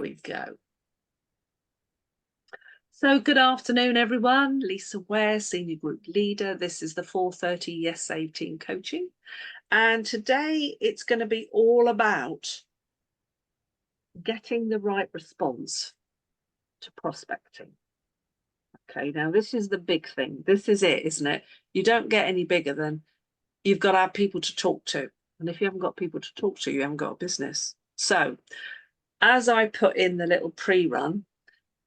we go. So good afternoon, everyone. Lisa Ware, Senior Group Leader. This is the 4:30 Yessave Team Coaching. And today it's going to be all about getting the right response to prospecting. Okay, now this is the big thing. This is it, isn't it? You don't get any bigger than you've got to have people to talk to. And if you haven't got people to talk to, you haven't got a business. So as I put in the little pre-run,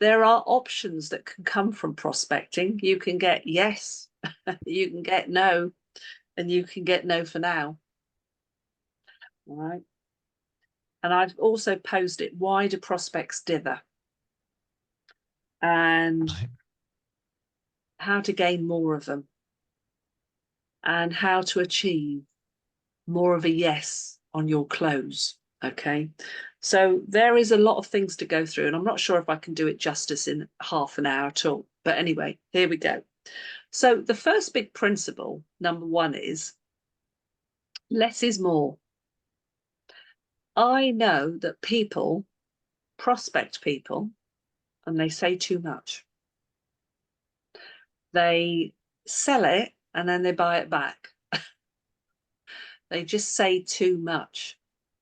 there are options that can come from prospecting. You can get yes, you can get no, and you can get no for now. All right. And I've also posed it, why do prospects dither? And how to gain more of them. And how to achieve more of a yes on your close. Okay. So there is a lot of things to go through, and I'm not sure if I can do it justice in half an hour at all. But anyway, here we go. So the first big principle, number one, is less is more. I know that people prospect people and they say too much. They sell it and then they buy it back. They just say too much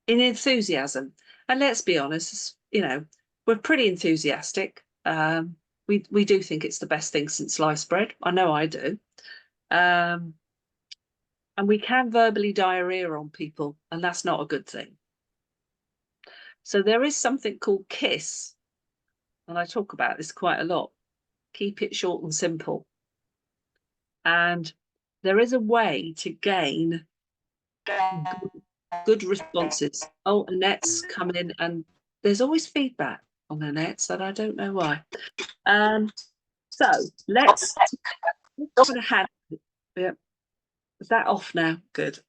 in enthusiasm. And let's be honest, you know, we're pretty enthusiastic. We do think it's the best thing since sliced bread. I know I do. And we can verbally diarrhea on people, and that's not a good thing. So there is something called KISS, and I talk about this quite a lot. Keep it short and simple. And there is a way to gain good responses. Oh, Annette's come in, and there's always feedback on Annette's that I don't know why. So let's put a hand. Yeah. Is that off now? Good.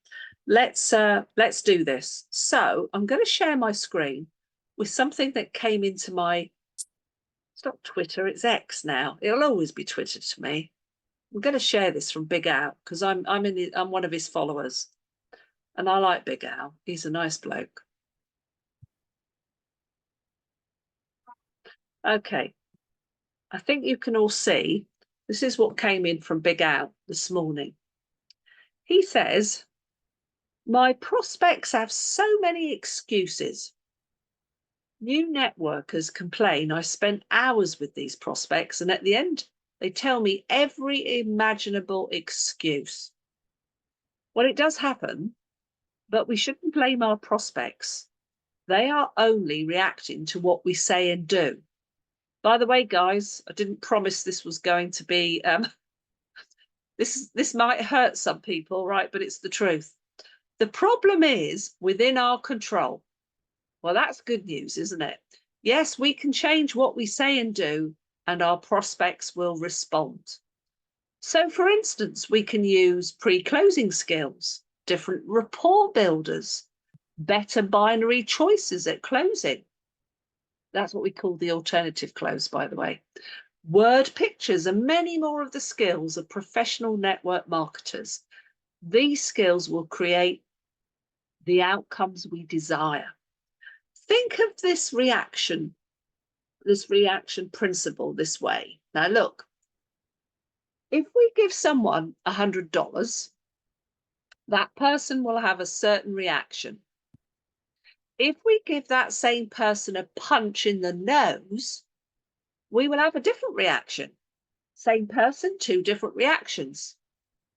Let's do this. So I'm going to share my screen with something that came into my, it's not Twitter, it's X now. It'll always be Twitter to me. I'm going to share this from Big Al because I'm one of his followers, and I like Big Al. He's a nice bloke. Okay, I think you can all see this is what came in from Big Al this morning. He says, my prospects have so many excuses. New networkers complain I spent hours with these prospects, and at the end, they tell me every imaginable excuse. Well, it does happen, but we shouldn't blame our prospects. They are only reacting to what we say and do. By the way, guys, I didn't promise this was going to be, this might hurt some people, right? But it's the truth. The problem is within our control. Well, that's good news, isn't it? Yes, we can change what we say and do, and our prospects will respond. So, for instance, we can use pre-closing skills, different rapport builders, better binary choices at closing. That's what we call the alternative close, by the way. Word pictures and many more of the skills of professional network marketers. These skills will create the outcomes we desire. Think of this reaction principle this way. Now, look, if we give someone $100, that person will have a certain reaction. If we give that same person a punch in the nose, we will have a different reaction. Same person, two different reactions.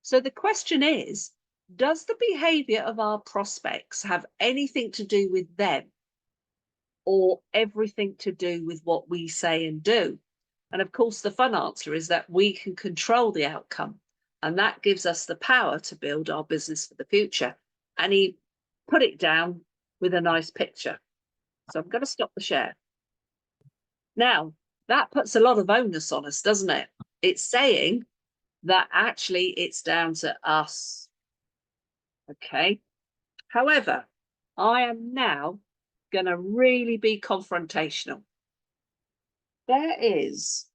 So the question is, does the behavior of our prospects have anything to do with them, or everything to do with what we say and do? And of course, the fun answer is that we can control the outcome, and that gives us the power to build our business for the future. And he put it down with a nice picture. So I'm going to stop the share. Now, that puts a lot of onus on us, doesn't it? It's saying that actually it's down to us. Okay. However, I am now going to really be confrontational. There is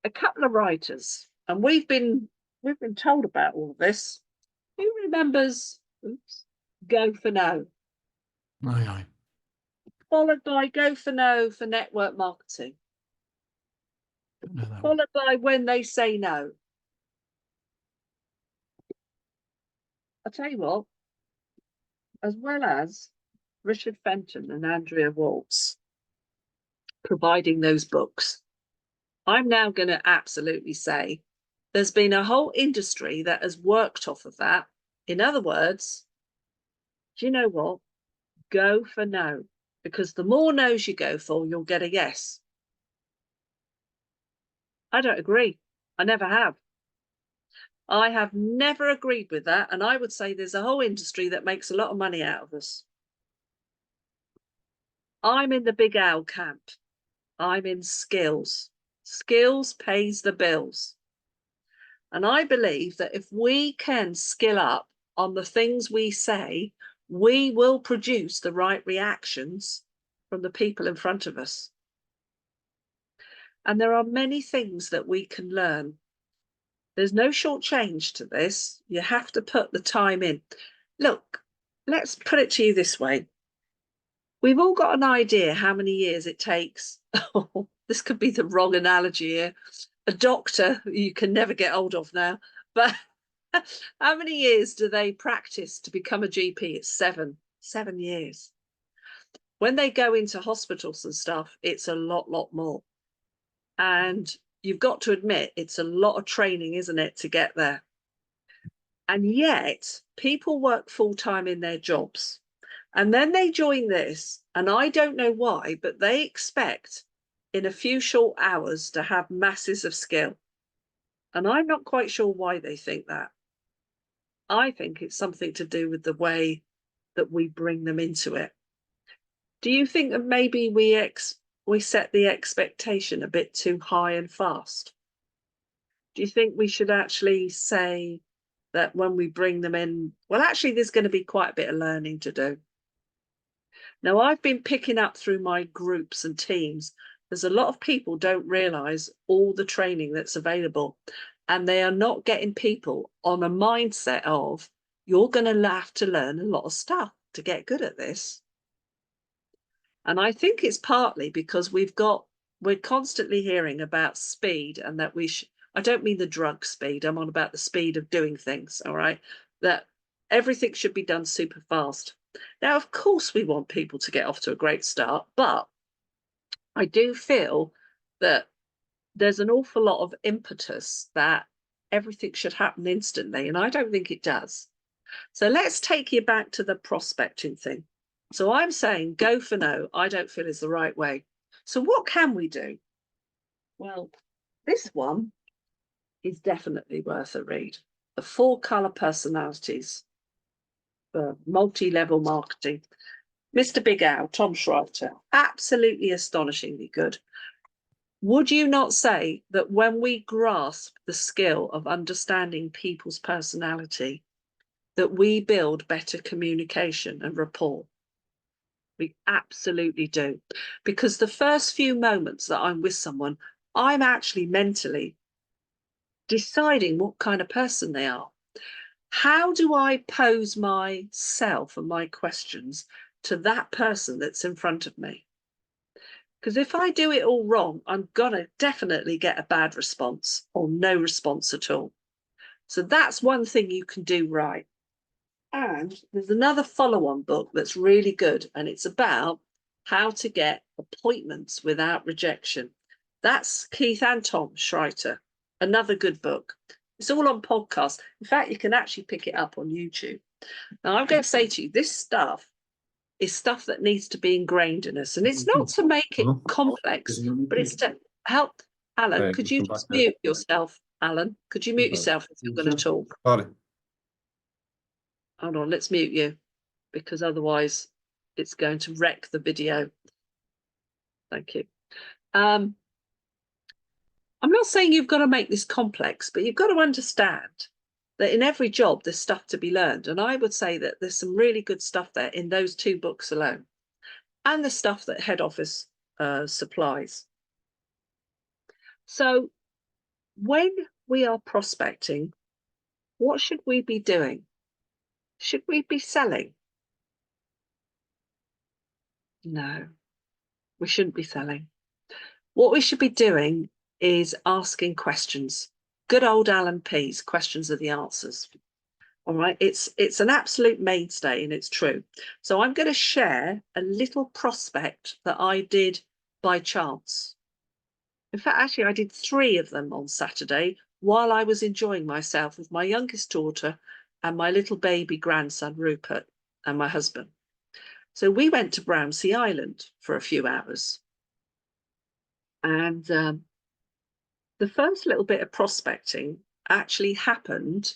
a couple of writers, and we've been told about all of this. Who remembers Go for No? Aye, aye. followed by go for no for network marketing, followed by when they say no. I'll tell you what, as well as Richard Fenton and Andrea Waltz providing those books, I'm now going to absolutely say there's been a whole industry that has worked off of that. In other words, do you know what? Go for no, because the more no's you go for, you'll get a yes. I don't agree. I never have. I have never agreed with that. And I would say there's a whole industry that makes a lot of money out of us. I'm in the big owl camp. I'm in skills. Skills pays the bills. And I believe that if we can skill up on the things we say, we will produce the right reactions from the people in front of us. And there are many things that we can learn. There's no short change to this. You have to put the time in. Look, let's put it to you this way. We've all got an idea how many years it takes. Oh, this could be the wrong analogy here. A doctor you can never get hold of now, but how many years do they practice to become a GP? It's 7 years. When they go into hospitals and stuff, it's a lot more. And you've got to admit, it's a lot of training, isn't it, to get there? And yet people work full time in their jobs. And then they join this, and I don't know why, but they expect in a few short hours to have masses of skill. And I'm not quite sure why they think that. I think it's something to do with the way that we bring them into it. Do you think that maybe we set the expectation a bit too high and fast? Do you think we should actually say that when we bring them in, well, actually, there's going to be quite a bit of learning to do. Now, I've been picking up through my groups and teams, there's a lot of people don't realise all the training that's available, and they are not getting people on a mindset of, you're going to have to learn a lot of stuff to get good at this. And I think it's partly because we're constantly hearing about speed, and that I don't mean the drug speed, I'm on about the speed of doing things, all right? That everything should be done super fast. Now, of course, we want people to get off to a great start, but I do feel that there's an awful lot of impetus that everything should happen instantly, and I don't think it does. So let's take you back to the prospecting thing. So I'm saying go for no, I don't feel is the right way. So what can we do? Well, this one is definitely worth a read. The 4 Colour Personalities for Multi-Level Marketing. Mr. Big Owl, Tom Schreiter, absolutely astonishingly good. Would you not say that when we grasp the skill of understanding people's personality, that we build better communication and rapport? We absolutely do. Because the first few moments that I'm with someone, I'm actually mentally deciding what kind of person they are. How do I pose myself and my questions to that person that's in front of me? Because if I do it all wrong, I'm going to definitely get a bad response or no response at all. So that's one thing you can do right. And there's another follow-on book that's really good, and it's about how to get appointments without rejection. That's Keith and Tom Schreiter, another good book. It's all on podcast. In fact, you can actually pick it up on YouTube. Now, I'm going to say to you, this stuff is stuff that needs to be ingrained in us. And it's not to make it complex, but it's to help. Alan, could you just mute yourself? Alan, could you mute yourself if you're going to talk? Hold on, let's mute you, because otherwise it's going to wreck the video. Thank you. I'm not saying you've got to make this complex, but you've got to understand that in every job there's stuff to be learned. And I would say that there's some really good stuff there in those 2 books alone, and the stuff that head office supplies. So when we are prospecting, what should we be doing? Should we be selling? No, We shouldn't be selling. What we should be doing is asking questions. Good old Alan P's questions are the answers. All right, it's an absolute mainstay and it's true. So I'm going to share a little prospect that I did by chance. In fact, actually, I did 3 of them on Saturday while I was enjoying myself with my youngest daughter and my little baby grandson, Rupert, and my husband. So we went to Brownsea Island for a few hours. And the first little bit of prospecting actually happened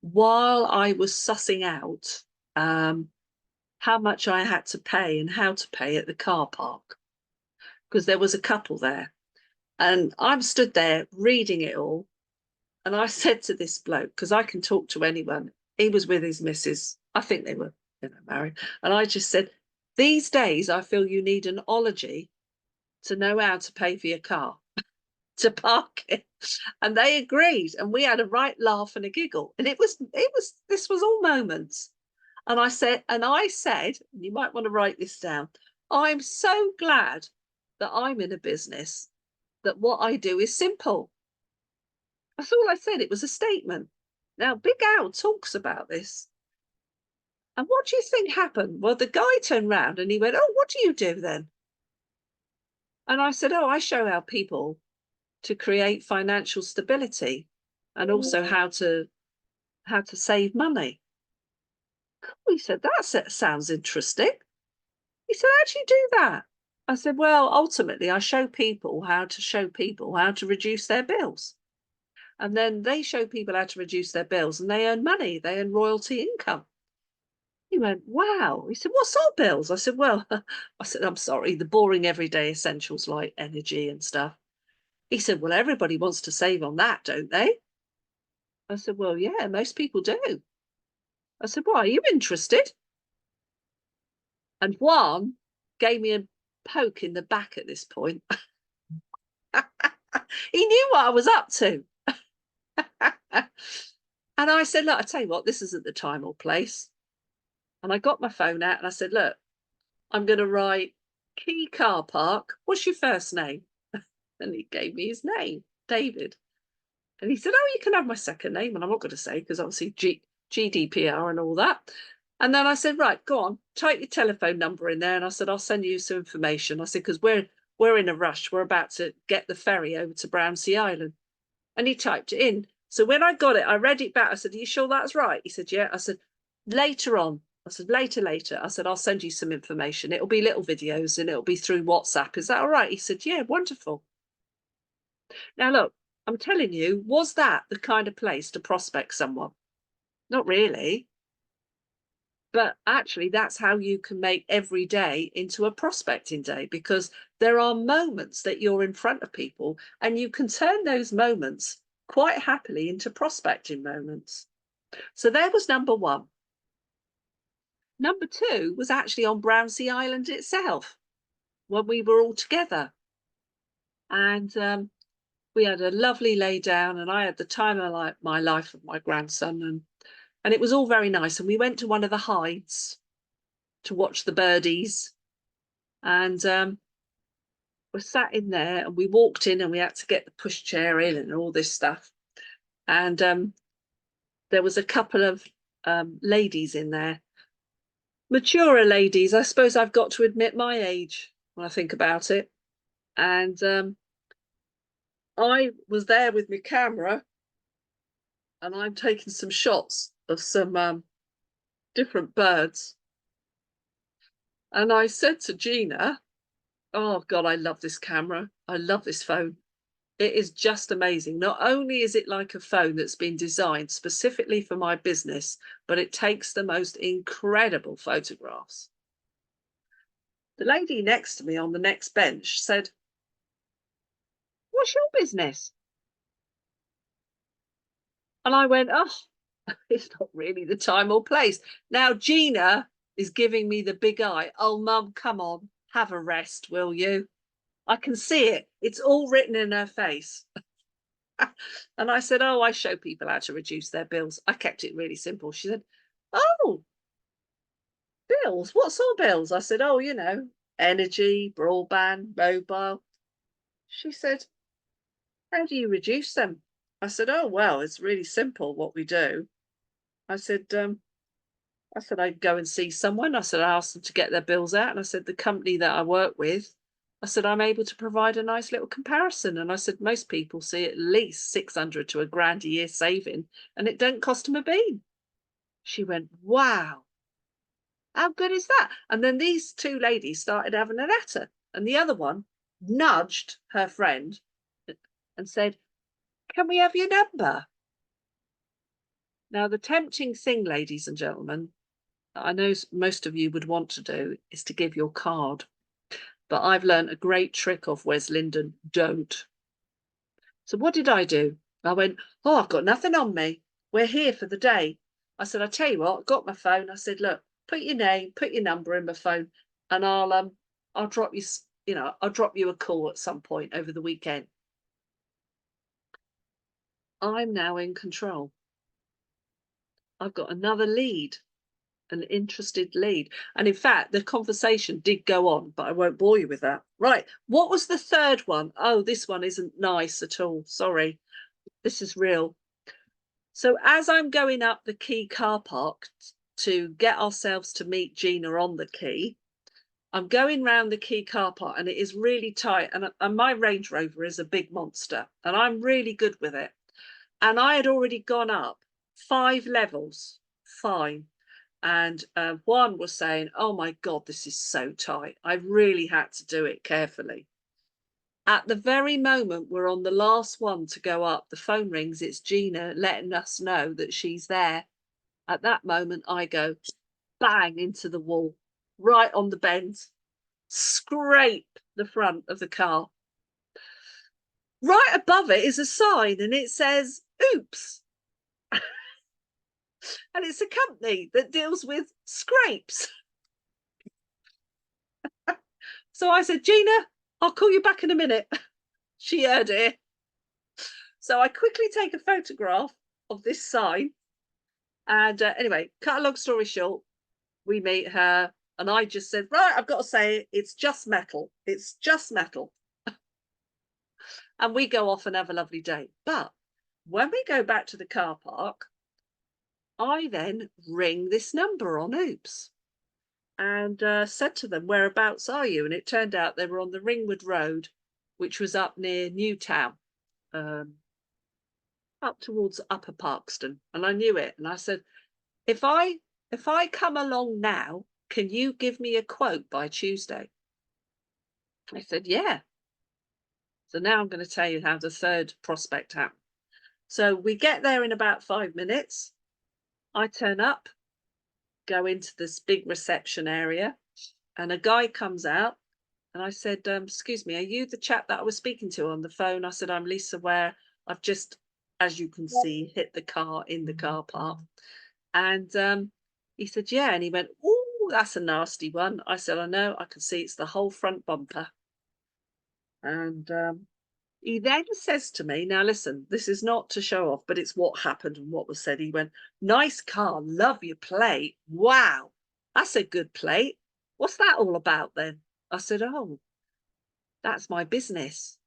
while I was sussing out how much I had to pay and how to pay at the car park, because there was a couple there. And I'm stood there reading it all. And I said to this bloke, because I can talk to anyone, he was with his missus. I think they were, married. And I just said, these days, I feel you need an ology to know how to pay for your car, to park it. And they agreed. And we had a right laugh and a giggle. And this was all moments. And I said, you might want to write this down, I'm so glad that I'm in a business that what I do is simple. That's all I said. It was a statement. Now, Big Al talks about this. And what do you think happened? Well, the guy turned round and he went, oh, what do you do then? And I said, oh, I show our people to create financial stability and also how to save money. He said, that sounds interesting. He said, how do you do that? I said, well, ultimately, I show people how to reduce their bills. And then they show people how to reduce their bills and they earn money, they earn royalty income. He went, wow. He said, what sort of bills? I said, well, I'm sorry, the boring everyday essentials like energy and stuff. He said, well, everybody wants to save on that, don't they? I said, well, yeah, most people do. I said, well, are you interested? And one gave me a poke in the back at this point. He knew what I was up to. And I said, look, I tell you what, this isn't the time or place. And I got my phone out and I said, look, I'm going to write Key Car Park. What's your first name? And he gave me his name, David. And he said, oh, you can have my second name. And I'm not going to say, because obviously GDPR and all that. And then I said, right, go on, type your telephone number in there. And I said, I'll send you some information. I said, because we're in a rush. We're about to get the ferry over to Brownsea Island. And he typed it in. So when I got it, I read it back. I said, are you sure that's right? He said, yeah. I said, later on. I said, later. I said, I'll send you some information. It'll be little videos and it'll be through WhatsApp. Is that all right? He said, yeah, wonderful. Now, look, I'm telling you, was that the kind of place to prospect someone? Not really. But actually, that's how you can make every day into a prospecting day, because there are moments that you're in front of people and you can turn those moments quite happily into prospecting moments. So there was number 1. Number 2 was actually on Brownsea Island itself when we were all together. And we had a lovely lay down and I had the time of my life with my grandson, and it was all very nice. And we went to one of the hides to watch the birdies. And we sat in there and we walked in and we had to get the pushchair in and all this stuff. And there was a couple of ladies in there, maturer ladies. I suppose I've got to admit my age when I think about it. And I was there with my camera and I'm taking some shots of some different birds. And I said to Gina, oh God, I love this camera. I love this phone. It is just amazing. Not only is it like a phone that's been designed specifically for my business, but it takes the most incredible photographs. The lady next to me on the next bench said, what's your business? And I went, oh, it's not really the time or place. Now, Gina is giving me the big eye. Oh, Mum, come on, have a rest, will you? I can see it. It's all written in her face. And I said, oh, I show people how to reduce their bills. I kept it really simple. She said, oh, bills? What sort of bills? I said, oh, energy, broadband, mobile. She said, how do you reduce them? I said, oh, well, it's really simple what we do. I said, I go and see someone. I said, I asked them to get their bills out. And I said, the company that I work with, I said, I'm able to provide a nice little comparison. And I said, most people see at least 600 to £1,000 a year saving, and it don't cost them a bean. She went, wow, how good is that? And then these two ladies started having a natter. And the other one nudged her friend and said, can we have your number? Now, the tempting thing, ladies and gentlemen, I know most of you would want to do is to give your card. But I've learned a great trick of Wes Linden, don't. So what did I do? I went, oh, I've got nothing on me. We're here for the day. I said, I tell you what, I got my phone. I said, look, put your name, put your number in my phone, and I'll drop you, I'll drop you a call at some point over the weekend. I'm now in control. I've got another lead, an interested lead. And in fact, the conversation did go on, but I won't bore you with that. Right. What was the third one? Oh, this one isn't nice at all. Sorry. This is real. So as I'm going up the Quay car park to get ourselves to meet Gina on the Quay, I'm going round the Quay car park and it is really tight. And my Range Rover is a big monster and I'm really good with it. And I had already gone up 5 levels. Fine. And one was saying, oh my God, this is so tight. I really had to do it carefully. At the very moment we're on the last one to go up, the phone rings, it's Gina letting us know that she's there. At that moment, I go bang into the wall, right on the bend, scrape the front of the car. Right above it is a sign and it says, oops. And it's a company that deals with scrapes. So I said, Gina, I'll call you back in a minute. She heard it. So I quickly take a photograph of this sign. And anyway, cut a long story short, we meet her. And I just said, right, I've got to say it, it's just metal. It's just metal. And we go off and have a lovely day. But when we go back to the car park, I then ring this number on Oops and said to them, whereabouts are you? And it turned out they were on the Ringwood Road, which was up near Newtown, up towards Upper Parkston. And I knew it. And I said, if I come along now, can you give me a quote by Tuesday? I said, yeah. So now I'm going to tell you how the third prospect happened. So we get there in about 5 minutes. I turn up, go into this big reception area, and a guy comes out. And I said, excuse me, are you the chap that I was speaking to on the phone? I said, I'm Lisa Ware. I've just, as you can see, hit the car in the car park. And he said, yeah. And he went, oh, that's a nasty one. I said, I know, I can see it's the whole front bumper. And he then says to me, now listen, this is not to show off, but it's what happened and what was said. He went, nice car, love your plate. Wow, that's a good plate. What's that all about then? I said, oh, that's my business.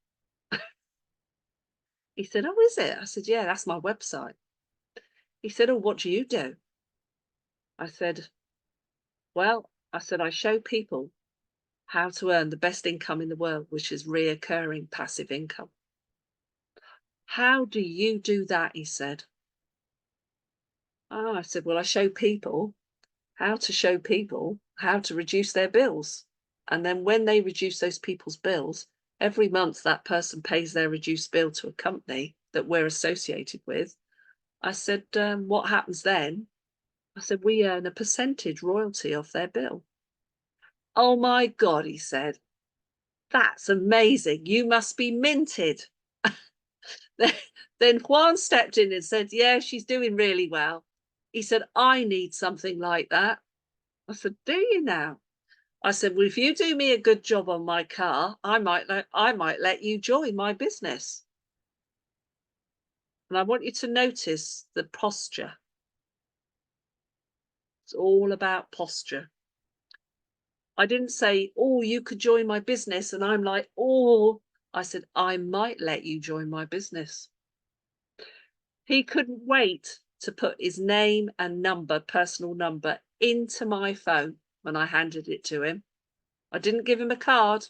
He said, oh, is it? I said, yeah, that's my website. He said, oh, what do you do? I said, well, I said, I show people how to earn the best income in the world, which is reoccurring passive income. How do you do that? He said. Oh, I said, well, I show people how to reduce their bills. And then when they reduce those people's bills, every month that person pays their reduced bill to a company that we're associated with. I said, what happens then? I said, we earn a percentage royalty off their bill. Oh my God, he said, that's amazing. You must be minted. Then Juan stepped in and said, yeah, she's doing really well. He said, I need something like that. I said, do you now? I said, well, if you do me a good job on my car, I might let you join my business. And I want you to notice the posture. It's all about posture. I didn't say, oh, you could join my business. And I'm like, oh, I said, I might let you join my business. He couldn't wait to put his name and number, personal number, into my phone when I handed it to him. I didn't give him a card.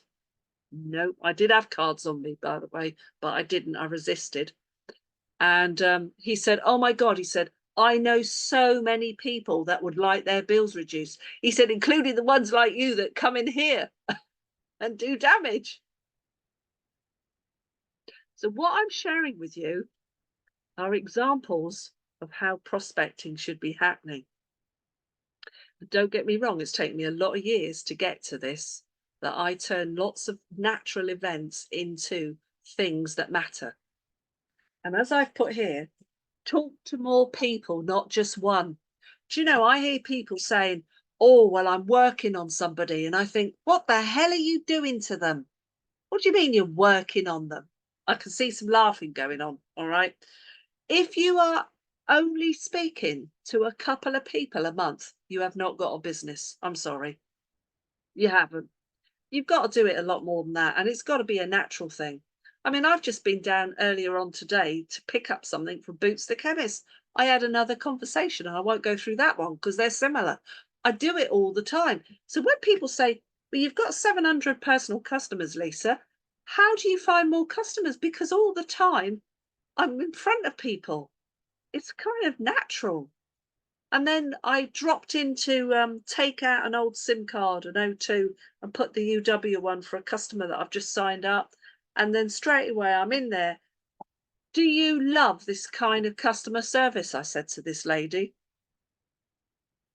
No, I did have cards on me, by the way, but I didn't. I resisted. And he said, oh my God, he said, I know so many people that would like their bills reduced. He said, including the ones like you that come in here and do damage. So what I'm sharing with you are examples of how prospecting should be happening. But don't get me wrong, it's taken me a lot of years to get to this, that I turn lots of natural events into things that matter. And as I've put here, talk to more people, not just one. Do you know, I hear people saying, oh, well, I'm working on somebody. And I think, what the hell are you doing to them? What do you mean you're working on them? I can see some laughing going on. All right. If you are only speaking to a couple of people a month, you have not got a business. I'm sorry. You haven't. You've got to do it a lot more than that. And it's got to be a natural thing. I mean, I've just been down earlier on today to pick up something from Boots the Chemist. I had another conversation, and I won't go through that one because they're similar. I do it all the time. So when people say, well, you've got 700 personal customers, Lisa, how do you find more customers? Because all the time I'm in front of people. It's kind of natural. And then I dropped into take out an old SIM card, an O2, and put the UW one for a customer that I've just signed up. And then straight away I'm in there. Do you love this kind of customer service? I said to this lady,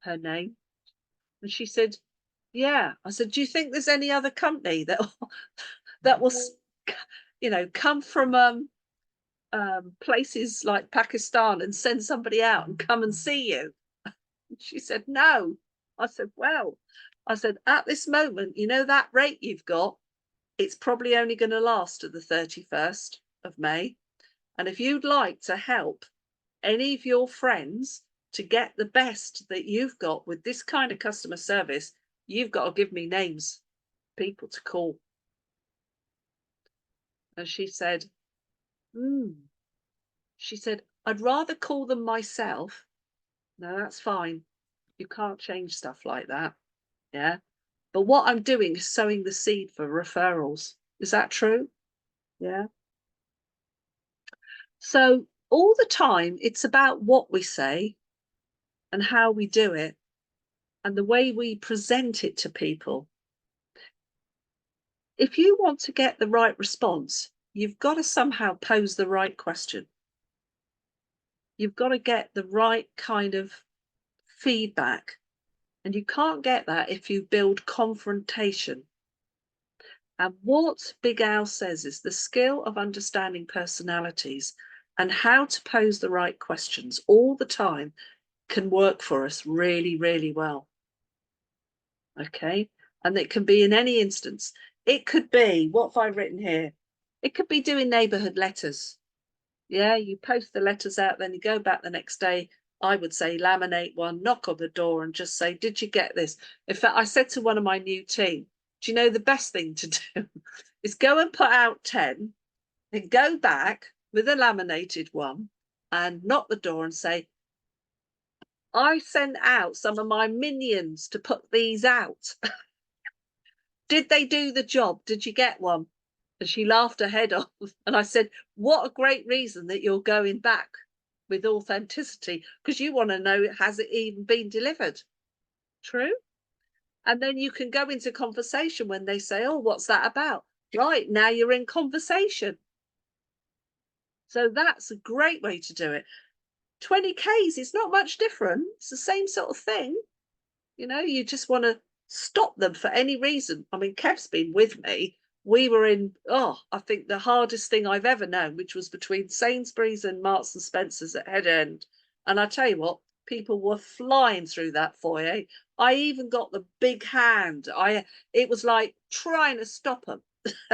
her name. And she said, yeah. I said, do you think there's any other company that that will, come from places like Pakistan and send somebody out and come and see you? She said, no. I said, well, I said, at this moment, that rate you've got, it's probably only going to last to the 31st of May. And if you'd like to help any of your friends to get the best that you've got with this kind of customer service, you've got to give me names, people to call. And she said, she said, I'd rather call them myself. No, that's fine. You can't change stuff like that. Yeah. But what I'm doing is sowing the seed for referrals. Is that true? Yeah. So all the time, it's about what we say and how we do it and the way we present it to people. If you want to get the right response, you've got to somehow pose the right question. You've got to get the right kind of feedback. And you can't get that if you build confrontation. And what Big Al says is the skill of understanding personalities and how to pose the right questions all the time can work for us really, really well. Okay. And it can be in any instance. It could be, what have I written here? It could be doing neighborhood letters. Yeah, you post the letters out, then you go back the next day. I would say laminate one, knock on the door and just say, did you get this? In fact, I said to one of my new team, do you know the best thing to do is go and put out 10, then go back with a laminated one and knock the door and say, I sent out some of my minions to put these out. Did they do the job? Did you get one? And she laughed her head off. And I said, what a great reason that you're going back with authenticity, because you want to know, has it even been delivered? True. And then you can go into conversation when they say, oh, what's that about? Right, now you're in conversation. So that's a great way to do it. 20Ks, it's not much different. It's the same sort of thing. You just want to stop them for any reason. I mean, Kev's been with me. We were in, I think the hardest thing I've ever known, which was between Sainsbury's and Marks and Spencer's at Head End. And I tell you what, people were flying through that foyer. I even got the big hand. It was like trying to stop them.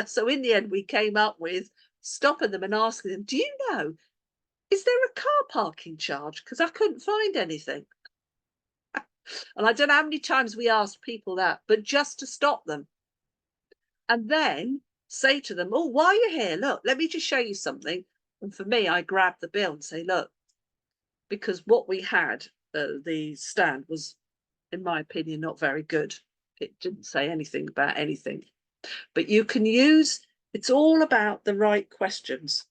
So in the end, we came up with stopping them and asking them, do you know, is there a car parking charge? Because I couldn't find anything. And I don't know how many times we asked people that, but just to stop them. And then say to them, oh, while you're here, look, let me just show you something. And for me, I grab the bill and say, look, because what we had, the stand was, in my opinion, not very good. It didn't say anything about anything. But you can use, it's all about the right questions.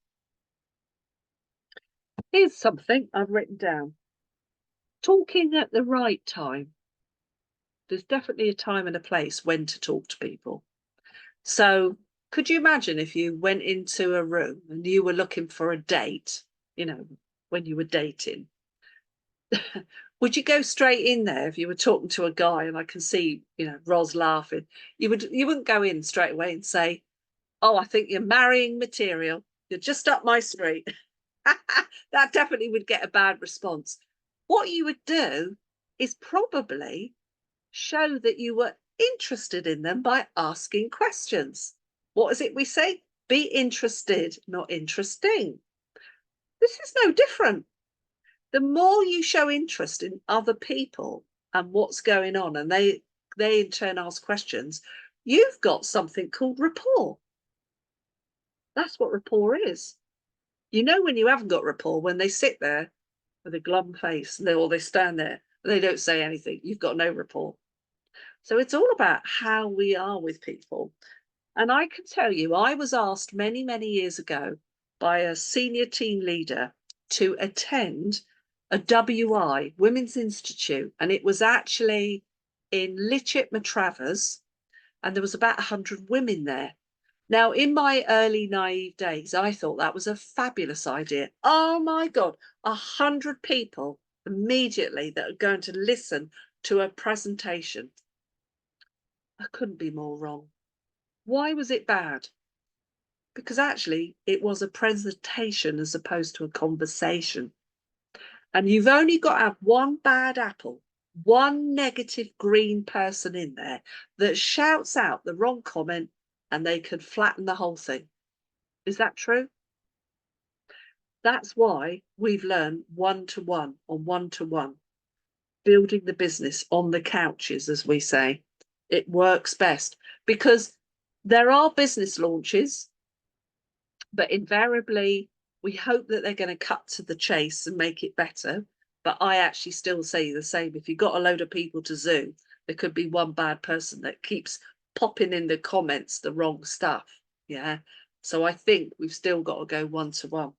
Here's something I've written down. Talking at the right time. There's definitely a time and a place when to talk to people. So could you imagine if you went into a room and you were looking for a date, you know, when you were dating? Would you go straight in there if you were talking to a guy? And I can see, you know, Ros laughing. You wouldn't go in straight away and say, oh, I think you're marrying material. You're just up my street. That definitely would get a bad response. What you would do is probably show that you were interested in them by asking questions. What is it we say? Be interested, not interesting. This is no different. The more you show interest in other people and what's going on, and they in turn ask questions, you've got something called rapport. That's what rapport is. You know when you haven't got rapport, when they sit there with a glum face, or they stand there and they don't say anything, you've got no rapport. So it's all about how we are with people. And I can tell you, I was asked many, many years ago by a senior team leader to attend a WI, Women's Institute, and it was actually in Litchett Matravers, and there was about 100 women there. Now, in my early naive days, I thought that was a fabulous idea. Oh my God, 100 people immediately that are going to listen to a presentation. I couldn't be more wrong. Why was it bad? Because actually it was a presentation as opposed to a conversation. And you've only got to have one bad apple, one negative green person in there that shouts out the wrong comment and they could flatten the whole thing. Is that true? That's why we've learned one-to-one on one-to-one, building the business on the couches, as we say. It works best because there are business launches, but invariably we hope that they're going to cut to the chase and make it better. But I actually still say the same. If you've got a load of people to Zoom, there could be one bad person that keeps popping in the comments the wrong stuff. Yeah. So I think we've still got to go one-to-one.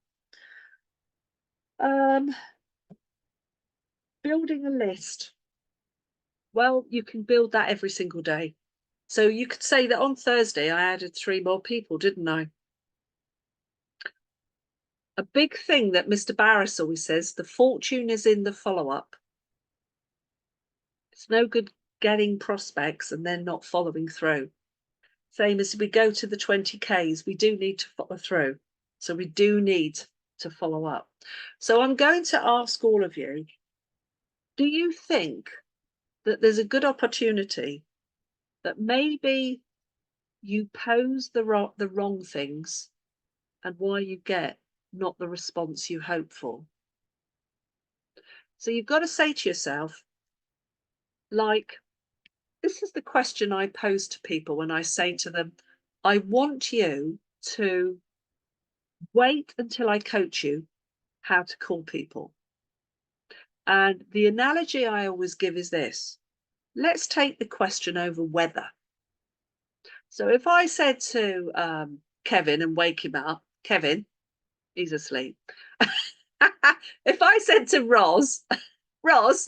Building a list. Well, you can build that every single day. So you could say that on Thursday I added 3 more people, didn't I? A big thing that Mr. Barris always says, the fortune is in the follow-up. It's no good getting prospects and then not following through. Same as we go to the 20Ks, we do need to follow through. So we do need to follow up. So I'm going to ask all of you, do you think that there's a good opportunity that maybe you pose the wrong things and why you get not the response you hope for? So you've got to say to yourself, like, this is the question I pose to people when I say to them, I want you to wait until I coach you how to call people. And the analogy I always give is this. Let's take the question over weather. So if I said to Kevin and wake him up, Kevin, he's asleep. If I said to Ros, what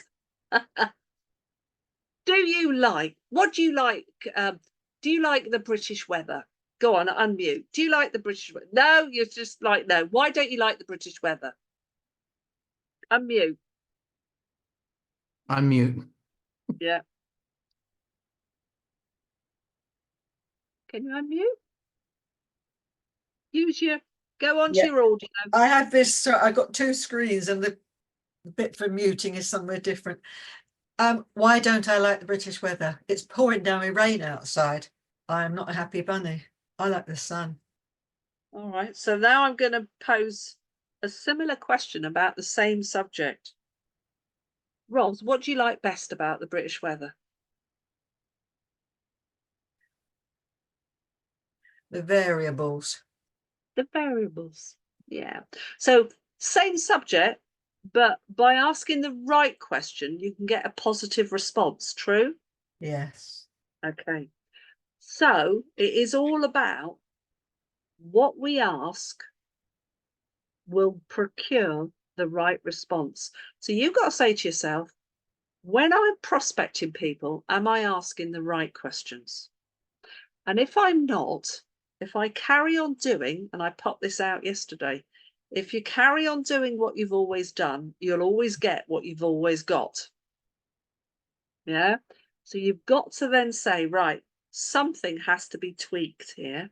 do you like? Do you like the British weather? Go on, unmute. Do you like the British weather? No, you're just like, no. Why don't you like the British weather? Unmute. Unmute. Yeah. Can you unmute? Go on to your audio. I have this, I've got 2 screens and the bit for muting is somewhere different. Why don't I like the British weather? It's pouring down with rain outside. I am not a happy bunny. I like the sun. All right. So now I'm going to pose a similar question about the same subject. Ros, what do you like best about the British weather? The variables. The variables. Yeah. So same subject, but by asking the right question, you can get a positive response. True? Yes. Okay. So it is all about what we ask will procure the right response. So you've got to say to yourself, when I'm prospecting people, am I asking the right questions? And if I'm not, if I carry on doing, and I popped this out yesterday, if you carry on doing what you've always done, you'll always get what you've always got. Yeah. So you've got to then say, right, something has to be tweaked here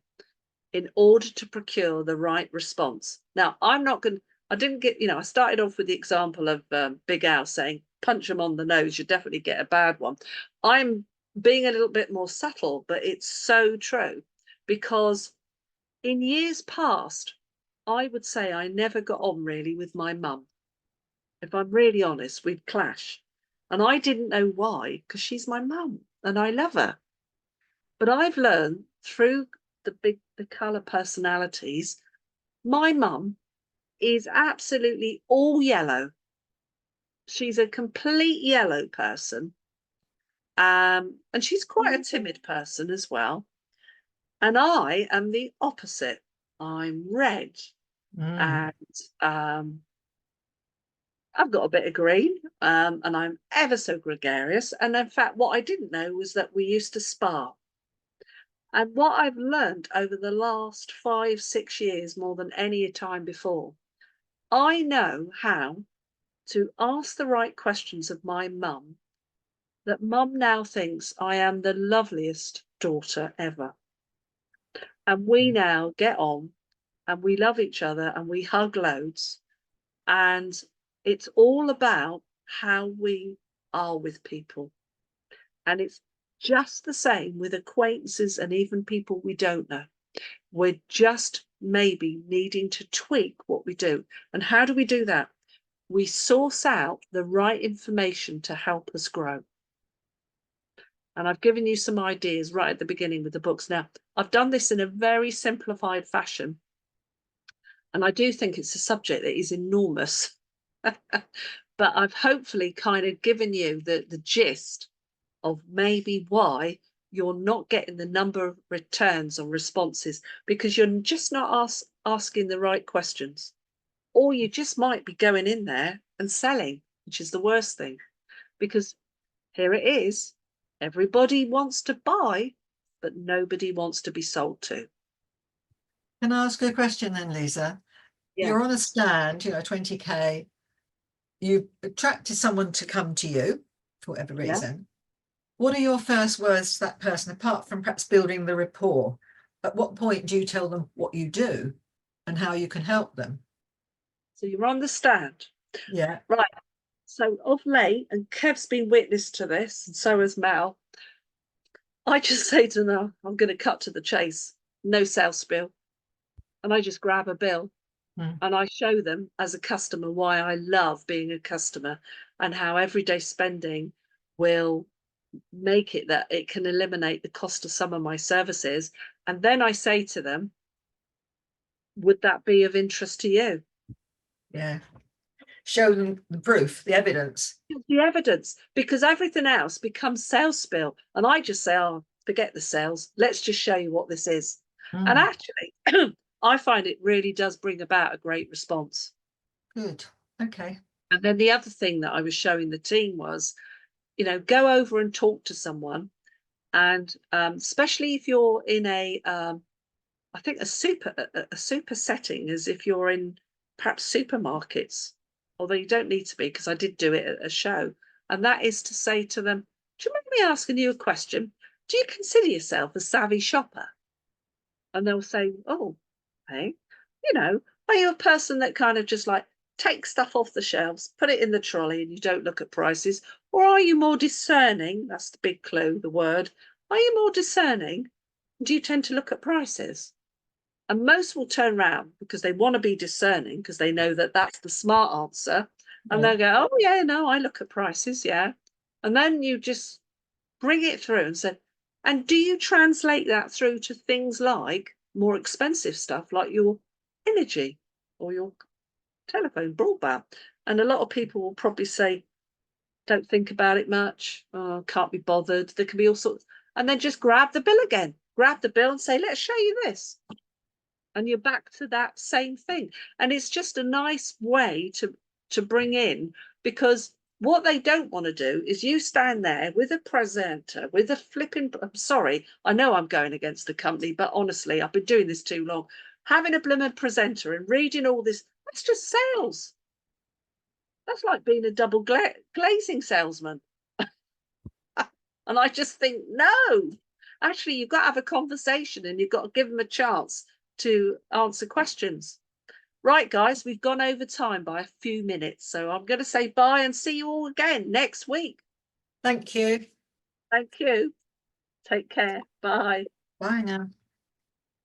in order to procure the right response. Now, I'm not going to, I didn't get, I started off with the example of Big Al saying, punch them on the nose, you definitely get a bad one. I'm being a little bit more subtle, but it's so true because in years past, I would say I never got on really with my mum. If I'm really honest, we'd clash. And I didn't know why, because she's my mum and I love her. But I've learned through the colour personalities, my mum is absolutely all yellow. She's a complete yellow person. And she's quite a timid person as well. And I am the opposite. I'm red Mm. and I've got a bit of green, and I'm ever so gregarious. And in fact, what I didn't know was that we used to spar. And what I've learned over the last 5, 6 years, more than any time before, I know how to ask the right questions of my mum, that mum now thinks I am the loveliest daughter ever. And we now get on and we love each other and we hug loads. And it's all about how we are with people. And it's just the same with acquaintances and even people we don't know. We're just maybe needing to tweak what we do. And how do we do that? We source out the right information to help us grow. And I've given you some ideas right at the beginning with the books. Now, I've done this in a very simplified fashion. And I do think it's a subject that is enormous. But I've hopefully kind of given you the gist of maybe why you're not getting the number of returns or responses because you're just not asking the right questions. Or you just might be going in there and selling, which is the worst thing. Because here it is. Everybody wants to buy, but nobody wants to be sold to. Can I ask a question then, Lisa? Yeah. You're on a stand, 20K. You attracted someone to come to you for whatever Yeah. reason. What are your first words to that person, apart from perhaps building the rapport? At what point do you tell them what you do and how you can help them? So you're on the stand. Yeah. Right. So of late, and Kev's been witness to this, and so has Mel, I just say to them, I'm going to cut to the chase, no sales spiel. And I just grab a bill Mm. and I show them as a customer why I love being a customer and how everyday spending will make it that it can eliminate the cost of some of my services. And then I say to them, would that be of interest to you? Yeah. Show them the proof, the evidence. The evidence, because everything else becomes sales spiel. And I just say, oh, forget the sales. Let's just show you what this is. And Mm. actually, I find it really does bring about a great response. Good. Okay. And then the other thing that I was showing the team was, go over and talk to someone. And especially if you're in I think a super setting, as if you're in perhaps supermarkets, although you don't need to be, because I did do it at a show. And that is to say to them, do you mind me asking you a question? Do you consider yourself a savvy shopper? And they'll say, oh, hey, are you a person that kind of just like takes stuff off the shelves, put it in the trolley, and you don't look at prices? Or are you more discerning? That's the big clue, the word. Are you more discerning? Do you tend to look at prices? And most will turn around because they want to be discerning, because they know that that's the smart answer. And they'll go, oh yeah, no, I look at prices, yeah. And then you just bring it through and say, and do you translate that through to things like more expensive stuff like your energy or your telephone, broadband? And a lot of people will probably say, don't think about it much, oh, can't be bothered. There can be all sorts, and then just grab the bill again, grab the bill and say, let's show you this. And you're back to that same thing. And it's just a nice way to bring in, because what they don't want to do is you stand there with a presenter, with a flipping, I'm sorry, I know I'm going against the company, but honestly, I've been doing this too long. Having a blooming presenter and reading all this, that's just sales. That's like being a double glazing salesman. And I just think, no, actually, you've got to have a conversation and you've got to give them a chance to answer questions. Right, guys, we've gone over time by a few minutes. So I'm going to say bye and see you all again next week. Thank you. Thank you. Take care. Bye. Bye now.